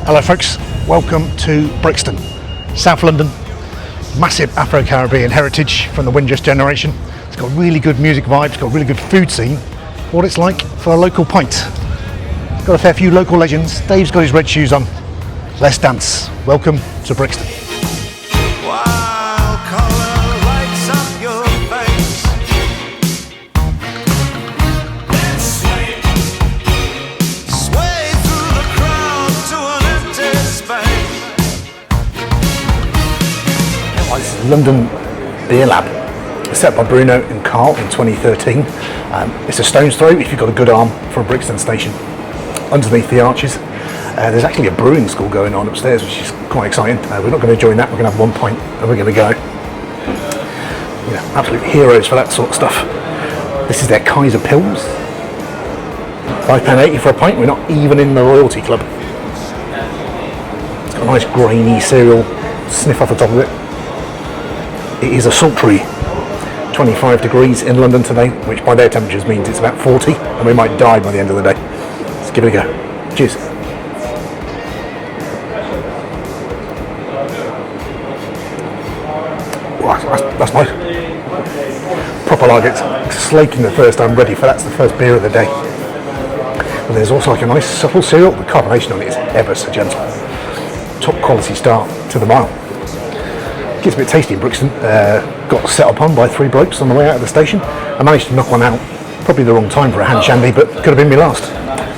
Hello folks, welcome to Brixton, South London. Massive Afro-Caribbean heritage from the Windrush generation. It's got really good music vibes, it's got a really good food scene. What it's like for a local pint. It's got a fair few local legends. Dave's got his red shoes on. Let's dance. Welcome to Brixton. London Beer Lab. It's set up by Bruno and Carl in 2013. It's a stone's throw if you've got a good arm for a Brixton station. Underneath the arches, there's actually a brewing school going on upstairs, which is quite exciting. We're not going to join that, we're going to have 1 pint and we're going to go. You know, absolute heroes for that sort of stuff. This is their Kaiser pills. £5.80 for a pint, we're not even in the royalty club. It's got a nice grainy cereal sniff off the top of it. It is a sultry 25 degrees in London today, which by their temperatures means it's about 40 and we might die by the end of the day. Let's give it a go. Cheers. Wow, that's nice. Proper lager. It's slaking the thirst. I'm ready for that's the first beer of the day. And there's also like a nice subtle cereal. The carbonation on it is ever so gentle. Top quality start to the mile. Gets a bit tasty in Brixton. Got set up on by 3 blokes on the way out of the station. I managed to knock one out. Probably the wrong time for a hand shandy, but could have been me last.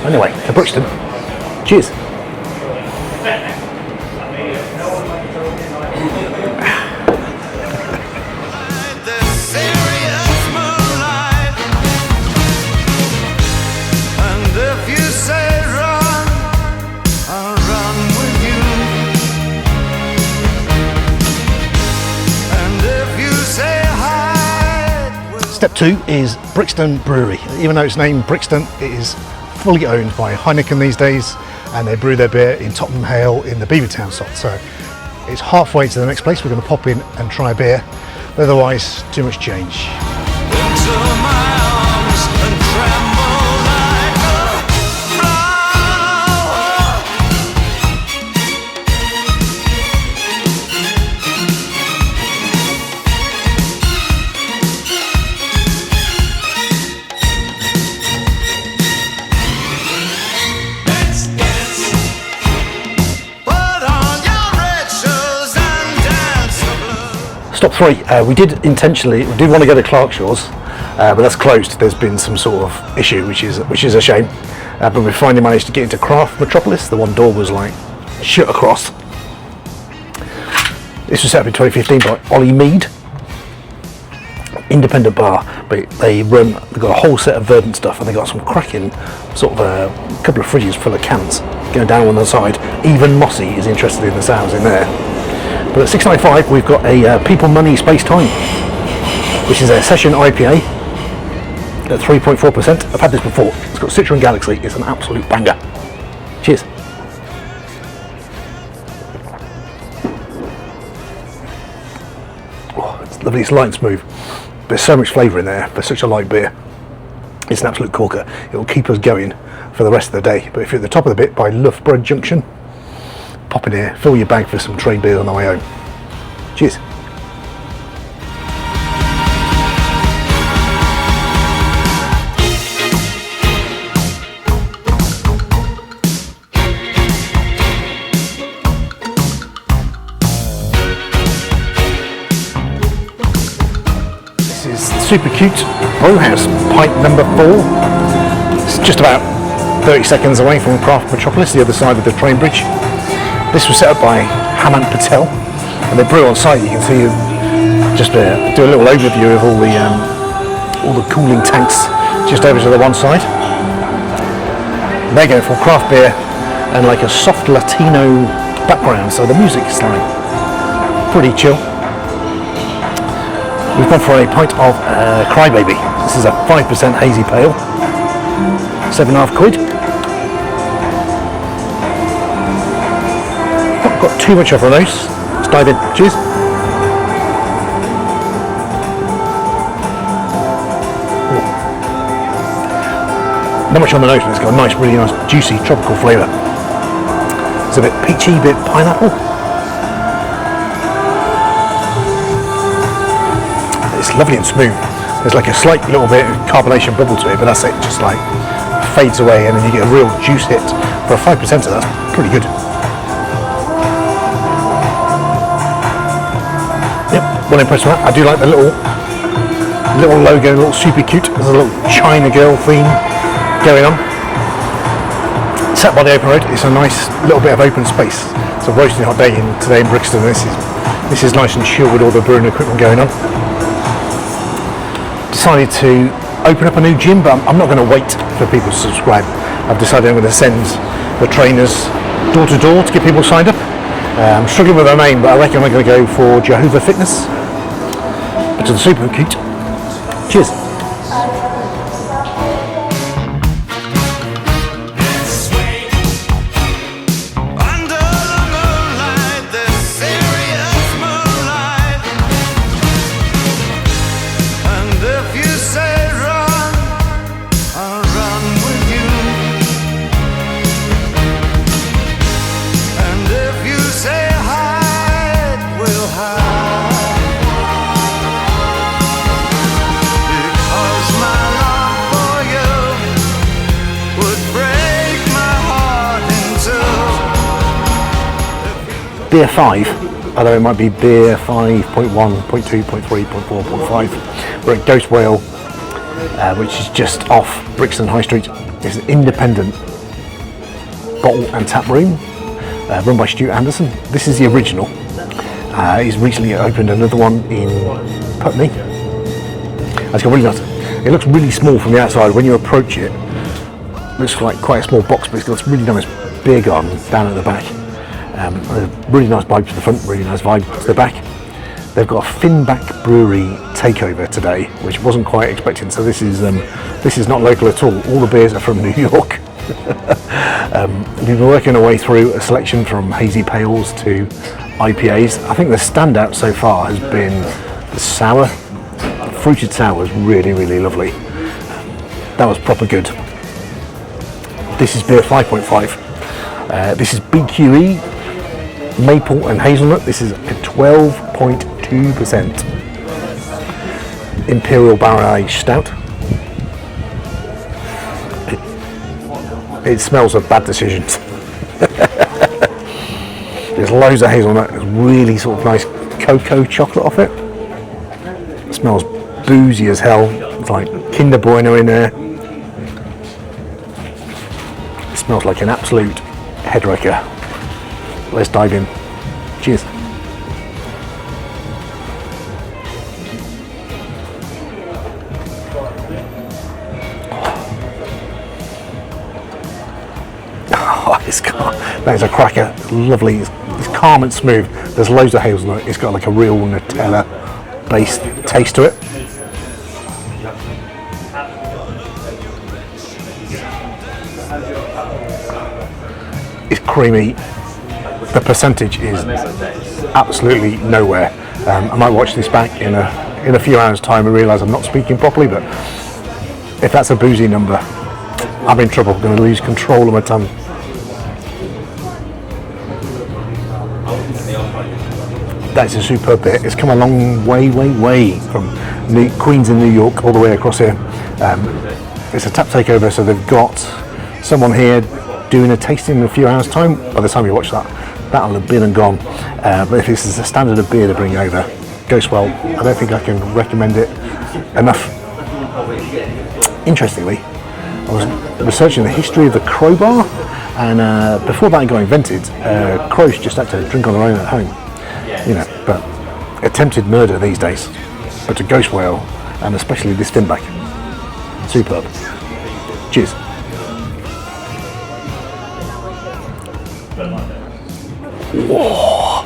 Anyway, to Brixton. Cheers. Step 2 is Brixton Brewery. Even though it's named Brixton, it is fully owned by Heineken these days, and they brew their beer in Tottenham Hale in the Beavertown slot. So it's halfway to the next place. We're going to pop in and try a beer. Otherwise, too much change. Stop 3. We did want to go to Clarkshaws, but that's closed. There's been some sort of issue, which is a shame. But we finally managed to get into Metropolis. The one door was like shut across. This was set up in 2015 by Ollie Mead, independent bar, but they've got a whole set of Verdant stuff, and they got some cracking sort of a couple of fridges full of cans going down on the side. Even Mossy is interested in the sounds in there. But at $6.95 we've got a People Money Space Time, which is a session IPA at 3.4%. I've had this before. It's got Citra and Galaxy. It's an absolute banger. Cheers. Oh, it's lovely. It's light and smooth. There's so much flavour in there for such a light beer. It's an absolute corker. It will keep us going for the rest of the day. But if you're at the top of the bit by Loughborough Junction, pop in here, fill your bag for some trade beer on the way home. Cheers. This is Supercute Brewhouse, pint number 4. It's just about 30 seconds away from Metropolis, the other side of the train bridge. This was set up by Haman Patel, and they brew on site. You can see, just do a little overview of all the cooling tanks just over to the one side. They're going for craft beer and like a soft Latino background, so the music is like pretty chill. We've gone for a pint of Crybaby. This is a 5% hazy pale, £7.5. Got too much of a nose. Let's dive in. Cheers. Not much on the nose, but it's got a nice, really nice, juicy, tropical flavour. It's a bit peachy, bit pineapple. It's lovely and smooth. There's like a slight little bit of carbonation bubble to it, but that's it, just like fades away, and then you get a real juice hit. For a 5%, that's pretty good. Yep, well impressed with that. I do like the little logo, little Supercute. There's a little China girl theme going on. Sat by the open road, it's a nice little bit of open space. It's a roasting hot day today in Brixton. This is nice and chill with all the brewing equipment going on. Decided to open up a new gym, but I'm not going to wait for people to subscribe. I've decided I'm going to send the trainers door to door to get people signed up. I'm struggling with their name, but I reckon I'm going to go for Jehovah Fitness. But to the Supercute. Cheers. Beer 5, although it might be beer 5.1, 0.2, 0.3, 0.4, 0.5. We're at Ghost Whale, which is just off Brixton High Street. It's an independent bottle and tap room run by Stu Anderson. This is the original. He's recently opened another one in Putney. It's got really nice. It looks really small from the outside. When you approach it, it looks like quite a small box, but it's got this really nice beer garden down at the back. A really nice vibe to the front, really nice vibe to the back. They've got a Finback Brewery takeover today, which wasn't quite expected. So this is not local at all. All the beers are from New York. We've been working our way through a selection from hazy pales to IPAs. I think the standout so far has been the sour. The fruited sour was really, really lovely. That was proper good. This is beer 5.5. This is BQE. Maple and hazelnut. This is a 12.2% Imperial Barrel Aged Stout. It smells of bad decisions. There's loads of hazelnut. There's really sort of nice cocoa chocolate off it. It smells boozy as hell. It's like Kinder Bueno in there. It smells like an absolute head wrecker. Let's dive in. Cheers. That is a cracker. Lovely. It's calm and smooth. There's loads of hazelnut. It's got like a real Nutella based taste to it. It's creamy. The percentage is absolutely nowhere. I might watch this back in a few hours' time and realise I'm not speaking properly, but if that's a boozy number, I'm in trouble. I'm going to lose control of my tongue. That's a superb bit. It's come a long way from Queens in New York all the way across here. It's a tap takeover, so they've got someone here doing a tasting in a few hours' time. By the time you watch that, that'll have been and gone. But if this is the standard of beer to bring over, Ghost Whale, I don't think I can recommend it enough. Interestingly, I was researching the history of the crowbar, and before that got invented, crows just had to drink on their own at home. You know, but attempted murder these days. But to Ghost Whale, and especially this Finback, superb. Cheers. Whoa.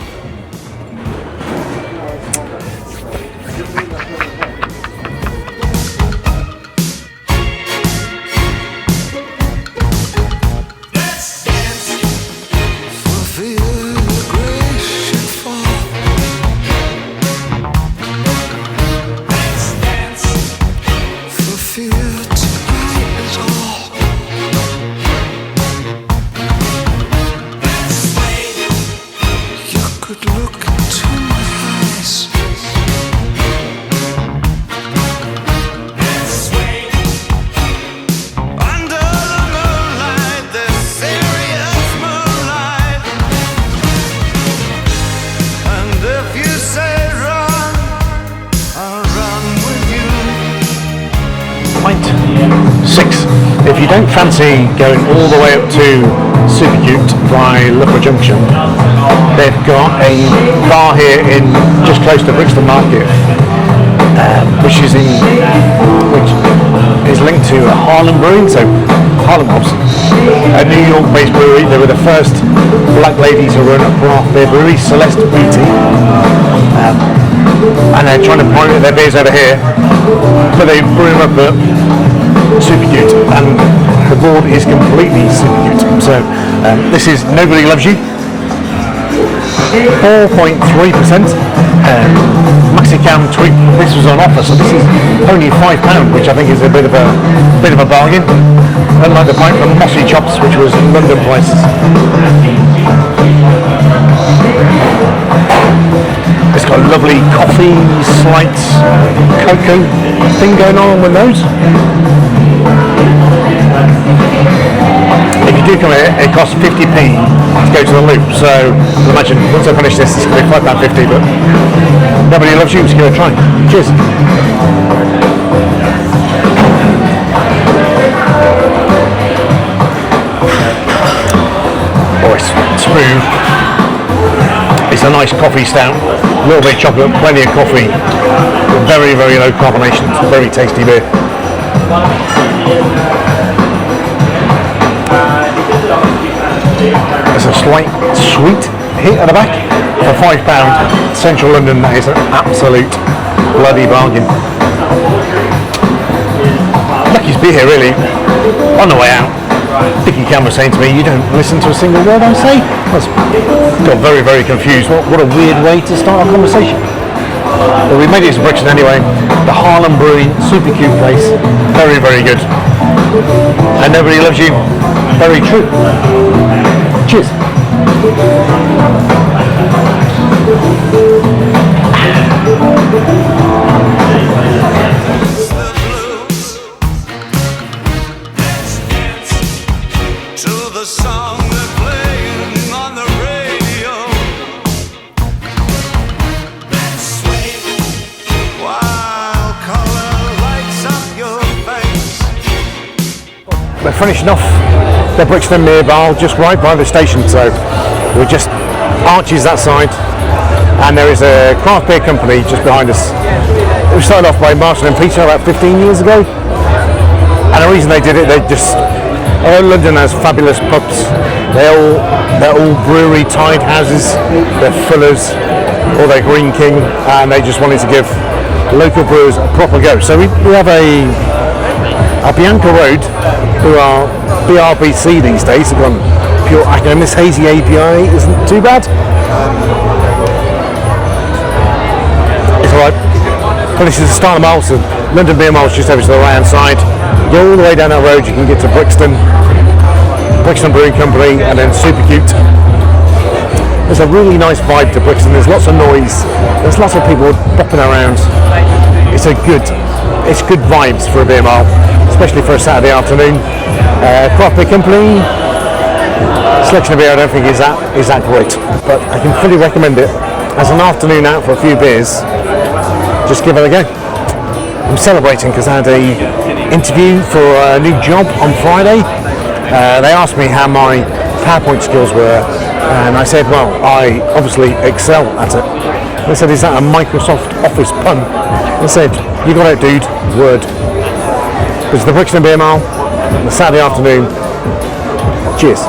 6. If you don't fancy going all the way up to Supercute by Loughborough Junction, they've got a bar here in just close to Brixton Market, which is linked to Harlem Brewing. So Harlem Hops, a New York-based brewery. They were the first black ladies who run a craft beer brewery, Celeste Beauty, and they're trying to point their beers over here, but they brew them up at Supercute, and the board is completely Supercute. So this is Nobody Loves You, 4.3%. Maxicam tweak. This was on offer, so this is only £5, which I think is a bit of a bargain. Unlike the pint from Mossy Chops, which was London prices. It's got a lovely coffee, slight cocoa thing going on with those. If you do come here, it costs 50p to go to the loop, so I imagine once I finish this, it's going to be £5.50, but Nobody Loves You, so give it a try. Cheers. Oh, it's smooth. It's a nice coffee stout, a little bit of chocolate, plenty of coffee, very, very low carbonation. It's a very tasty beer. There's a slight sweet hit at the back for £5. Central London, that is an absolute bloody bargain. Lucky's be here really. On the way out, Dickie Cam was saying to me, "You don't listen to a single word I say." I got very, very confused. What a weird way to start a conversation. Well, we made it to Brixton anyway. The Harlem Brewing, super cute place. Very, very good. And Nobody Loves You. Very true. Cheers. We're finishing off the Brixton Beer Mile just right by the station, so we're just arches that side, and there is a craft beer company just behind us. It was started off by Martin and Peter about 15 years ago, and the reason they did it, London has fabulous pubs. They're all brewery tied houses, they're Fullers or they're Green King, and they just wanted to give local brewers a proper go. So we have a Bianca Road, who are BRBC these days, have gone pure acro. This Hazy API isn't too bad. It's alright. But this is the start of the mile, so London Beer Mile is just over to the right hand side. You go all the way down that road, you can get to Brixton Brewing Company, and then Supercute. There's a really nice vibe to Brixton. There's lots of noise. There's lots of people bopping around. It's good vibes for a beer mile, especially for a Saturday afternoon. Craft beer company, selection of beer I don't think is that great, but I can fully recommend it as an afternoon out for a few beers. Just give it a go. I'm celebrating because I had a interview for a new job on Friday. They asked me how my PowerPoint skills were, and I said, well, I obviously excel at it. They said, is that a Microsoft Office pun? I said, you got it, dude. Word. It's the Brixton Beer Mile, the Saturday afternoon. Cheers.